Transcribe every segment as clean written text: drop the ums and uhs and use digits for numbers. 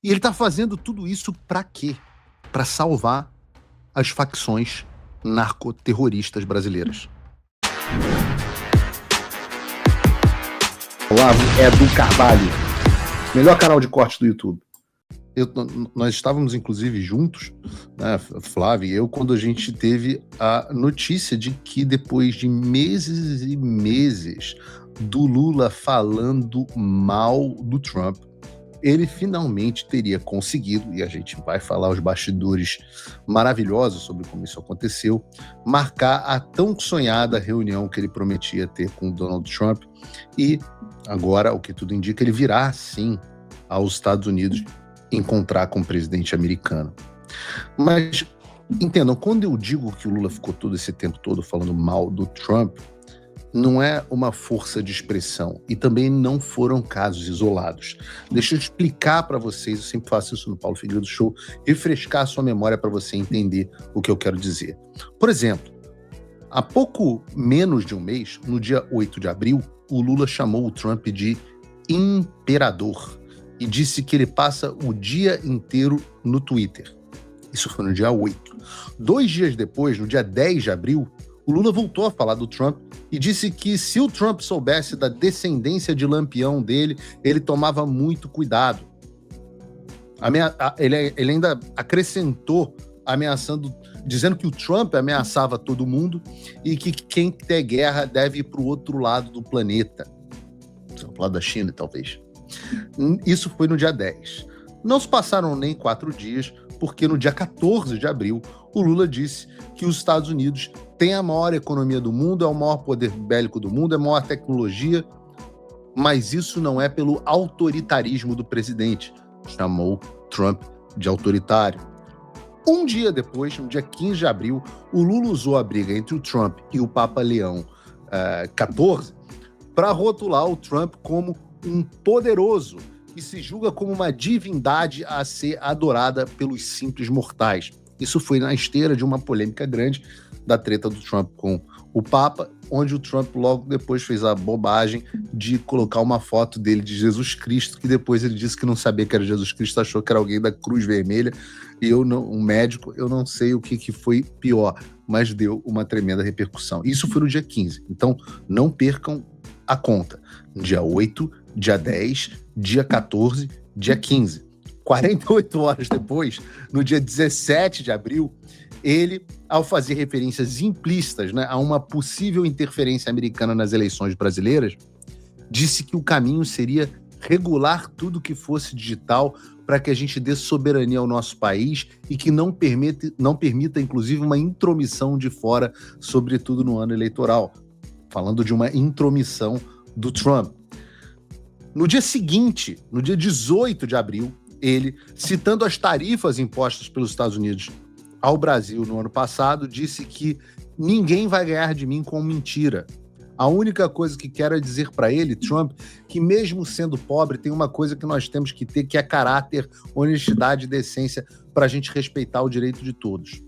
E ele está fazendo tudo isso para quê? Para salvar as facções narcoterroristas brasileiras. Olavo Edu Carvalho, melhor canal de corte do YouTube. Nós estávamos, inclusive, juntos, né, Flávio e eu, quando a gente teve a notícia de que depois de meses e meses do Lula falando mal do Trump, ele finalmente teria conseguido, e a gente vai falar os bastidores maravilhosos sobre como isso aconteceu, marcar a tão sonhada reunião que ele prometia ter com o Donald Trump, e agora, o que tudo indica, ele virá, sim, aos Estados Unidos encontrar com o presidente americano. Mas, entendam, quando eu digo que o Lula ficou todo esse tempo todo falando mal do Trump, não é uma força de expressão e também não foram casos isolados. Deixa eu explicar para vocês, eu sempre faço isso no Paulo Figueiredo Show, refrescar a sua memória para você entender o que eu quero dizer. Por exemplo, há pouco menos de um mês, no dia 8 de abril, o Lula chamou o Trump de imperador e disse que ele passa o dia inteiro no Twitter. Isso foi no dia 8. 2 dias depois, no dia 10 de abril, o Lula voltou a falar do Trump e disse que se o Trump soubesse da descendência de Lampião dele, ele tomava muito cuidado. Ele ainda acrescentou, ameaçando, dizendo que o Trump ameaçava todo mundo e que quem quer guerra deve ir para o outro lado do planeta. Pro lado da China, talvez. Isso foi no dia 10. Não se passaram nem 4 dias, porque no dia 14 de abril, o Lula disse que os Estados Unidos têm a maior economia do mundo, é o maior poder bélico do mundo, é a maior tecnologia, mas isso não é pelo autoritarismo do presidente. Chamou Trump de autoritário. Um dia depois, no dia 15 de abril, o Lula usou a briga entre o Trump e o Papa Leão XIV para rotular o Trump como um poderoso que se julga como uma divindade a ser adorada pelos simples mortais. Isso foi na esteira de uma polêmica grande da treta do Trump com o Papa, onde o Trump logo depois fez a bobagem de colocar uma foto dele de Jesus Cristo, que depois ele disse que não sabia que era Jesus Cristo, achou que era alguém da Cruz Vermelha, e um médico, eu não sei o que foi pior, mas deu uma tremenda repercussão. Isso foi no dia 15, então não percam a conta. Dia 8, dia 10, dia 14, dia 15. 48 horas depois, no dia 17 de abril, ele, ao fazer referências implícitas, né, a uma possível interferência americana nas eleições brasileiras, disse que o caminho seria regular tudo que fosse digital para que a gente dê soberania ao nosso país e que não permita, inclusive, uma intromissão de fora, sobretudo no ano eleitoral. Falando de uma intromissão do Trump. No dia seguinte, no dia 18 de abril, ele, citando as tarifas impostas pelos Estados Unidos ao Brasil no ano passado, disse que ninguém vai ganhar de mim com mentira. A única coisa que quero é dizer para ele, Trump, que mesmo sendo pobre, tem uma coisa que nós temos que ter, que é caráter, honestidade e decência para a gente respeitar o direito de todos.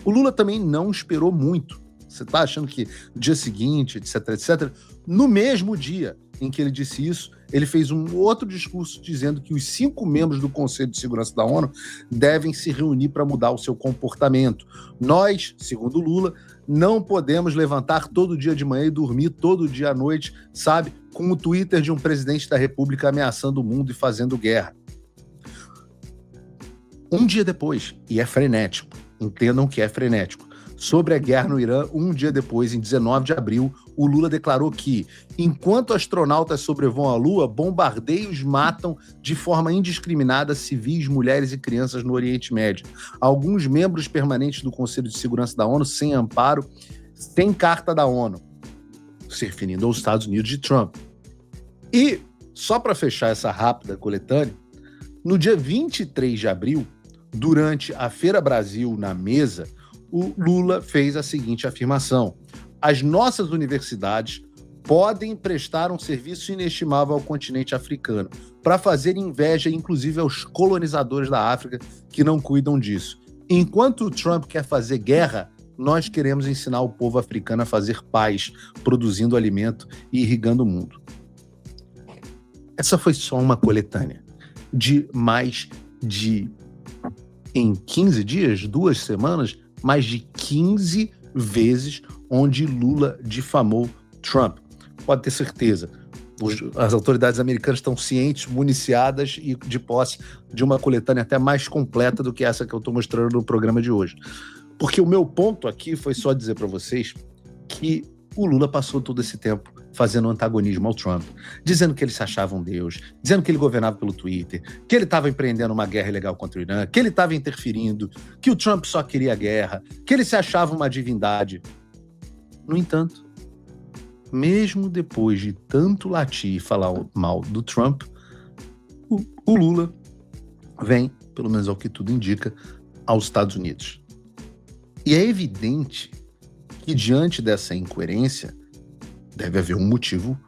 O Lula também não esperou muito. Você está achando que no dia seguinte, etc, etc, no mesmo dia em que ele disse isso, ele fez um outro discurso dizendo que os 5 membros do Conselho de Segurança da ONU devem se reunir para mudar o seu comportamento. Nós, segundo Lula, não podemos levantar todo dia de manhã e dormir todo dia à noite, sabe, com o Twitter de um presidente da República ameaçando o mundo e fazendo guerra. Um dia depois, e é frenético, entendam que é frenético, sobre a guerra no Irã, um dia depois, em 19 de abril, o Lula declarou que, enquanto astronautas sobrevoam a Lua, bombardeios matam de forma indiscriminada civis, mulheres e crianças no Oriente Médio. Alguns membros permanentes do Conselho de Segurança da ONU sem amparo, sem carta da ONU, se referindo aos Estados Unidos de Trump. E, só para fechar essa rápida coletânea, no dia 23 de abril, durante a Feira Brasil na Mesa, o Lula fez a seguinte afirmação: as nossas universidades podem prestar um serviço inestimável ao continente africano, para fazer inveja, inclusive, aos colonizadores da África que não cuidam disso. Enquanto o Trump quer fazer guerra, nós queremos ensinar o povo africano a fazer paz, produzindo alimento e irrigando o mundo. Essa foi só uma coletânea de mais em 15 dias, 2 semanas, mais de 15 vezes onde Lula difamou Trump. Pode ter certeza. As autoridades americanas estão cientes, municiadas e de posse de uma coletânea até mais completa do que essa que eu estou mostrando no programa de hoje. Porque o meu ponto aqui foi só dizer para vocês que o Lula passou todo esse tempo fazendo antagonismo ao Trump, dizendo que ele se achava um deus, dizendo que ele governava pelo Twitter, que ele estava empreendendo uma guerra ilegal contra o Irã, que ele estava interferindo, que o Trump só queria guerra, que ele se achava uma divindade. No entanto, mesmo depois de tanto latir e falar mal do Trump, o Lula vem, pelo menos ao que tudo indica, aos Estados Unidos. E é evidente que, diante dessa incoerência, deve haver um motivo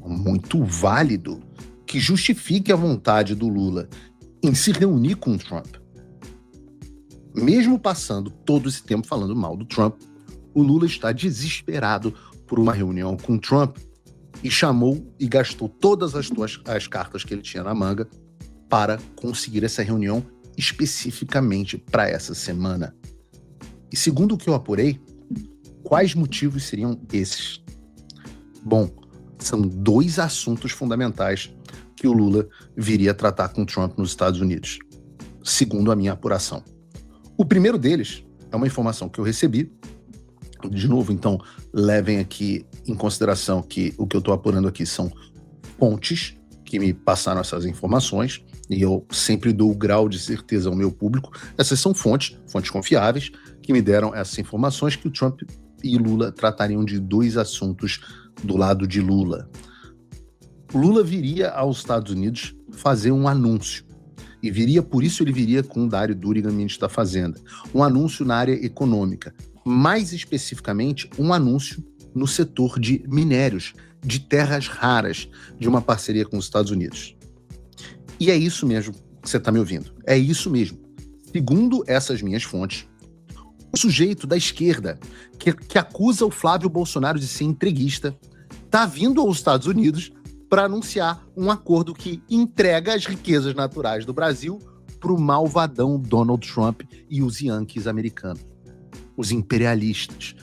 muito válido que justifique a vontade do Lula em se reunir com o Trump. Mesmo passando todo esse tempo falando mal do Trump, o Lula está desesperado por uma reunião com o Trump e chamou e gastou todas as cartas que ele tinha na manga para conseguir essa reunião especificamente para essa semana. E segundo o que eu apurei, quais motivos seriam esses? Bom, são 2 assuntos fundamentais que o Lula viria a tratar com o Trump nos Estados Unidos, segundo a minha apuração. O primeiro deles é uma informação que eu recebi. De novo, então, levem aqui em consideração que o que eu estou apurando aqui são fontes que me passaram essas informações, e eu sempre dou o grau de certeza ao meu público. Essas são fontes confiáveis, que me deram essas informações que o Trump e Lula tratariam de 2 assuntos do lado de Lula. Lula viria aos Estados Unidos fazer um anúncio. E por isso ele viria com o Dário Durigan, ministro da Fazenda. Um anúncio na área econômica. Mais especificamente, um anúncio no setor de minérios, de terras raras, de uma parceria com os Estados Unidos. E é isso mesmo que você está me ouvindo. É isso mesmo. Segundo essas minhas fontes, o sujeito da esquerda que acusa o Flávio Bolsonaro de ser entreguista está vindo aos Estados Unidos para anunciar um acordo que entrega as riquezas naturais do Brasil para o malvadão Donald Trump e os Yankees americanos, os imperialistas.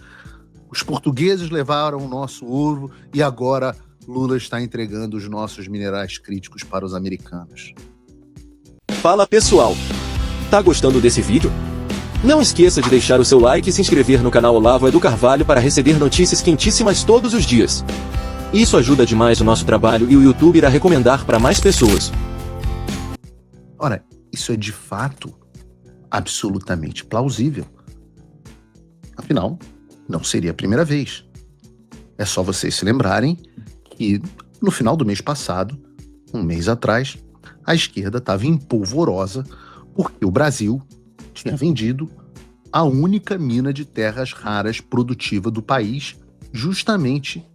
Os portugueses levaram o nosso ouro e agora Lula está entregando os nossos minerais críticos para os americanos. Fala pessoal, tá gostando desse vídeo? Não esqueça de deixar o seu like e se inscrever no canal Olavo Edu Carvalho para receber notícias quentíssimas todos os dias. Isso ajuda demais o nosso trabalho e o YouTube irá recomendar para mais pessoas. Ora, isso é de fato absolutamente plausível. Afinal, não seria a primeira vez. É só vocês se lembrarem que no final do mês passado, um mês atrás, a esquerda estava em polvorosa porque o Brasil tinha vendido a única mina de terras raras produtiva do país justamente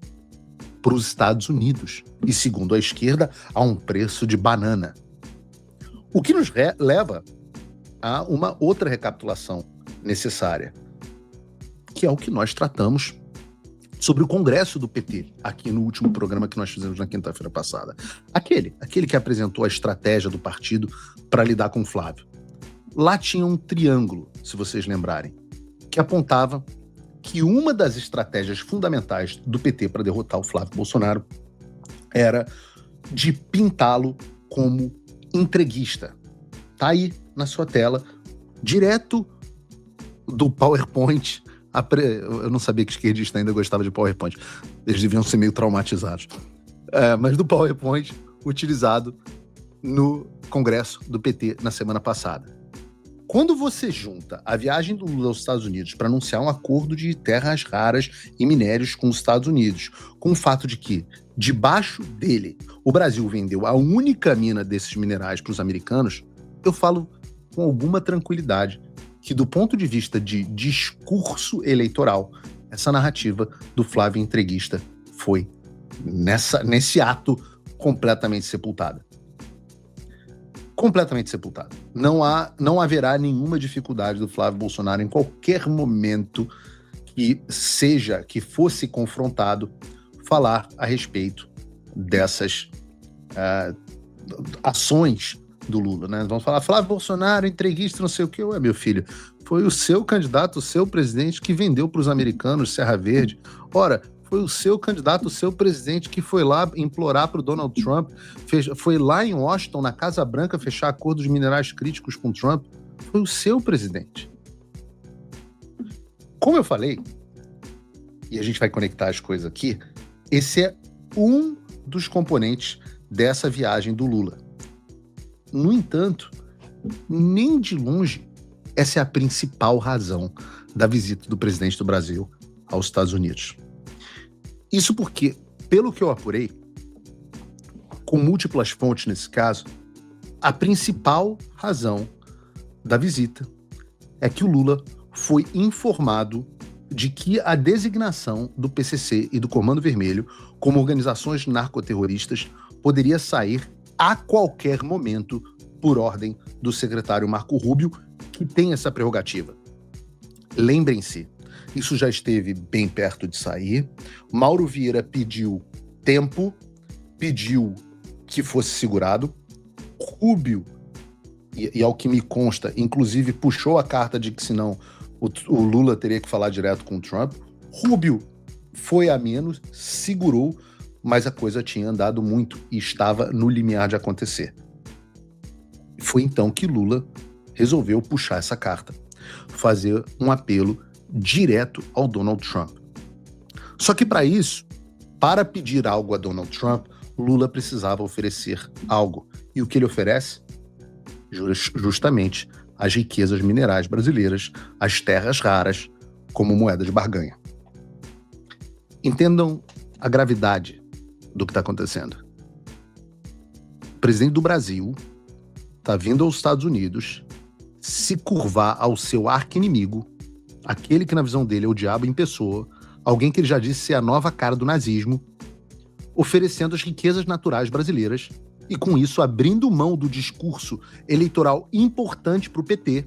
para os Estados Unidos. E, segundo a esquerda, a um preço de banana. O que nos leva a uma outra recapitulação necessária, que é o que nós tratamos sobre o Congresso do PT, aqui no último programa que nós fizemos na quinta-feira passada. Aquele que apresentou a estratégia do partido para lidar com o Flávio. Lá tinha um triângulo, se vocês lembrarem, que apontava que uma das estratégias fundamentais do PT para derrotar o Flávio Bolsonaro era de pintá-lo como entreguista. Tá aí na sua tela, direto do PowerPoint. Eu não sabia que esquerdista ainda gostava de PowerPoint. Eles deviam ser meio traumatizados. Mas do PowerPoint utilizado no Congresso do PT na semana passada. Quando você junta a viagem do Lula aos Estados Unidos para anunciar um acordo de terras raras e minérios com os Estados Unidos, com o fato de que, debaixo dele, o Brasil vendeu a única mina desses minerais para os americanos, eu falo com alguma tranquilidade que, do ponto de vista de discurso eleitoral, essa narrativa do Flávio entreguista foi, nesse ato, completamente sepultada. Completamente sepultada. Não haverá nenhuma dificuldade do Flávio Bolsonaro em qualquer momento que fosse confrontado falar a respeito dessas ações do Lula, né? Vamos falar, Flávio Bolsonaro, entreguista, não sei o quê. Ué, meu filho, foi o seu candidato, o seu presidente que vendeu para os americanos Serra Verde. Ora, foi o seu candidato, o seu presidente que foi lá implorar para o Donald Trump, foi lá em Washington, na Casa Branca, fechar acordos de minerais críticos com Trump. Foi o seu presidente. Como eu falei, e a gente vai conectar as coisas aqui, esse é um dos componentes dessa viagem do Lula. No entanto, nem de longe essa é a principal razão da visita do presidente do Brasil aos Estados Unidos. Isso porque, pelo que eu apurei, com múltiplas fontes nesse caso, a principal razão da visita é que o Lula foi informado de que a designação do PCC e do Comando Vermelho como organizações narcoterroristas poderia sair a qualquer momento por ordem do secretário Marco Rubio, que tem essa prerrogativa. Lembrem-se, isso já esteve bem perto de sair. Mauro Vieira pediu tempo, pediu que fosse segurado. Rubio, e ao que me consta, inclusive puxou a carta de que senão o Lula teria que falar direto com o Trump. Rubio foi a menos, segurou, mas a coisa tinha andado muito e estava no limiar de acontecer. Foi então que Lula resolveu puxar essa carta, fazer um apelo direto ao Donald Trump. Só que para isso, para pedir algo a Donald Trump, Lula precisava oferecer algo. E o que ele oferece? Justamente as riquezas minerais brasileiras, as terras raras, como moeda de barganha. Entendam a gravidade do que está acontecendo. O presidente do Brasil está vindo aos Estados Unidos se curvar ao seu arqui-inimigo, aquele que na visão dele é o diabo em pessoa, alguém que ele já disse ser a nova cara do nazismo, oferecendo as riquezas naturais brasileiras e com isso abrindo mão do discurso eleitoral importante para o PT.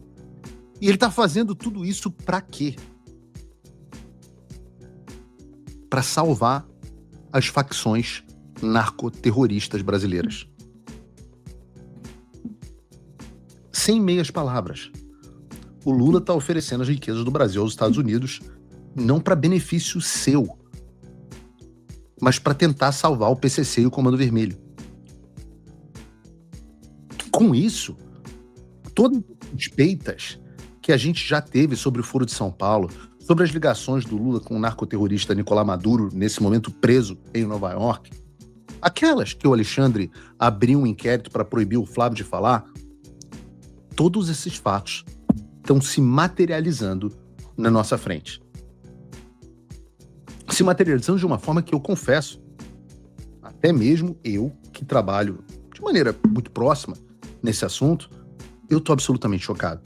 E ele está fazendo tudo isso para quê? Para salvar as facções narcoterroristas brasileiras. Sem meias palavras. O Lula está oferecendo as riquezas do Brasil aos Estados Unidos não para benefício seu, mas para tentar salvar o PCC e o Comando Vermelho. Com isso, todas as suspeitas que a gente já teve sobre o Foro de São Paulo, sobre as ligações do Lula com o narcoterrorista Nicolás Maduro, nesse momento preso em Nova York, aquelas que o Alexandre abriu um inquérito para proibir o Flávio de falar, todos esses fatos estão se materializando na nossa frente. Se materializando de uma forma que eu confesso, até mesmo eu, que trabalho de maneira muito próxima nesse assunto, eu estou absolutamente chocado.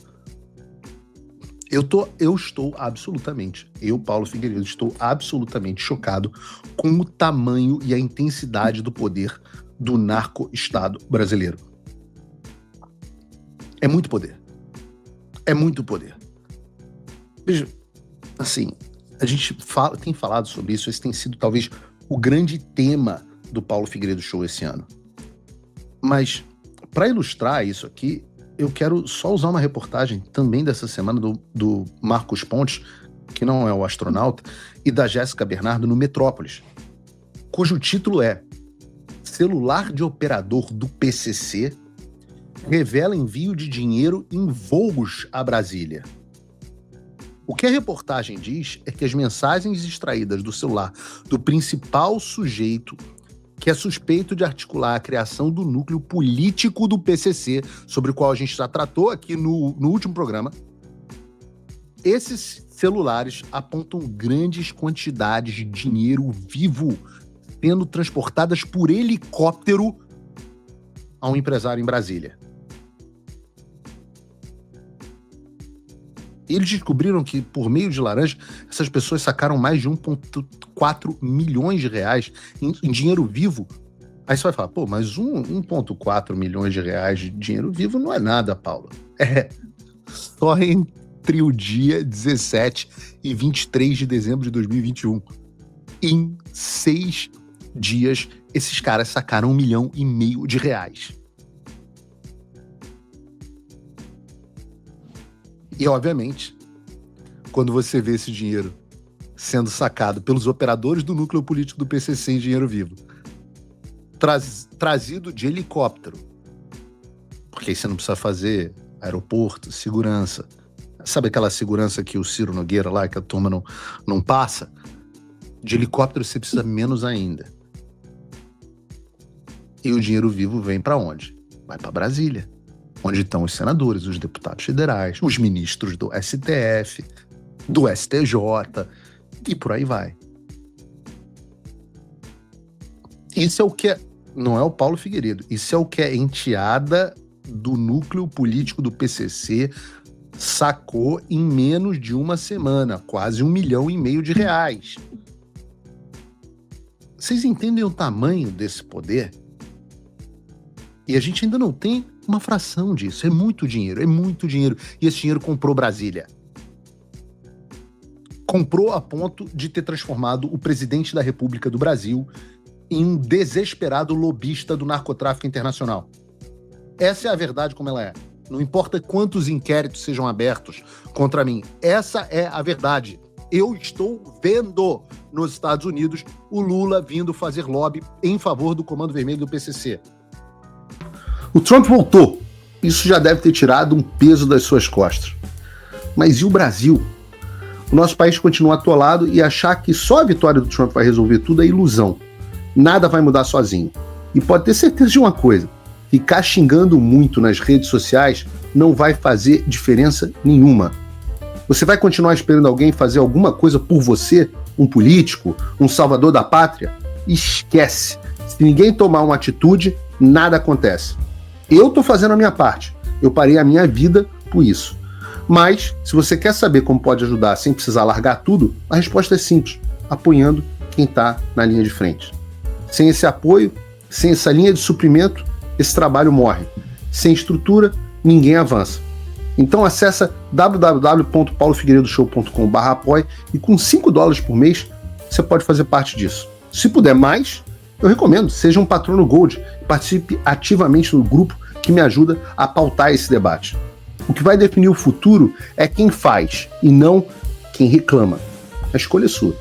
Eu estou absolutamente, Paulo Figueiredo, estou absolutamente chocado com o tamanho e a intensidade do poder do narco-estado brasileiro. É muito poder. É muito poder. Veja, assim, a gente tem falado sobre isso, esse tem sido talvez o grande tema do Paulo Figueiredo Show esse ano. Mas, para ilustrar isso aqui, eu quero só usar uma reportagem também dessa semana do Marcos Pontes, que não é o astronauta, e da Jéssica Bernardo no Metrópolis, cujo título é Celular de operador do PCC revela envio de dinheiro em voos a Brasília. O que a reportagem diz é que as mensagens extraídas do celular do principal sujeito que é suspeito de articular a criação do núcleo político do PCC, sobre o qual a gente já tratou aqui no último programa, esses celulares apontam grandes quantidades de dinheiro vivo sendo transportadas por helicóptero a um empresário em Brasília. Eles descobriram que, por meio de laranja, essas pessoas sacaram mais de 1,4 milhões de reais em dinheiro vivo. Aí você vai falar, pô, mas 1,4 milhões de reais de dinheiro vivo não é nada, Paulo. É, só entre o dia 17 e 23 de dezembro de 2021. Em 6 dias, esses caras sacaram 1,5 milhão de reais. E, obviamente, quando você vê esse dinheiro sendo sacado pelos operadores do núcleo político do PCC em dinheiro vivo, trazido de helicóptero, porque aí você não precisa fazer aeroporto, segurança. Sabe aquela segurança que o Ciro Nogueira lá, que a turma não passa? De helicóptero você precisa menos ainda. E o dinheiro vivo vem para onde? Vai para Brasília, onde estão os senadores, os deputados federais, os ministros do STF, do STJ, e por aí vai. Isso é o que não é o Paulo Figueiredo, isso é o que a enteada do núcleo político do PCC sacou em menos de uma semana, quase R$1,5 milhão. Vocês entendem o tamanho desse poder? E a gente ainda não tem uma fração disso. É muito dinheiro. E esse dinheiro comprou Brasília. Comprou a ponto de ter transformado o presidente da República do Brasil em um desesperado lobista do narcotráfico internacional. Essa é a verdade como ela é. Não importa quantos inquéritos sejam abertos contra mim. Essa é a verdade. Eu estou vendo nos Estados Unidos o Lula vindo fazer lobby em favor do Comando Vermelho do PCC. O Trump voltou. Isso já deve ter tirado um peso das suas costas. Mas e o Brasil? O nosso país continua atolado e achar que só a vitória do Trump vai resolver tudo é ilusão. Nada vai mudar sozinho. E pode ter certeza de uma coisa: ficar xingando muito nas redes sociais não vai fazer diferença nenhuma. Você vai continuar esperando alguém fazer alguma coisa por você? Um político? Um salvador da pátria? Esquece. Se ninguém tomar uma atitude, nada acontece. Eu tô fazendo a minha parte. Eu parei a minha vida por isso. Mas, se você quer saber como pode ajudar sem precisar largar tudo, a resposta é simples: apoiando quem tá na linha de frente. Sem esse apoio, sem essa linha de suprimento, esse trabalho morre. Sem estrutura, ninguém avança. Então acessa www.paulofigueiredoshow.com/apoie e com $5 por mês você pode fazer parte disso. Se puder mais, eu recomendo, seja um patrono Gold e participe ativamente no grupo que me ajuda a pautar esse debate. O que vai definir o futuro é quem faz e não quem reclama. A escolha é sua.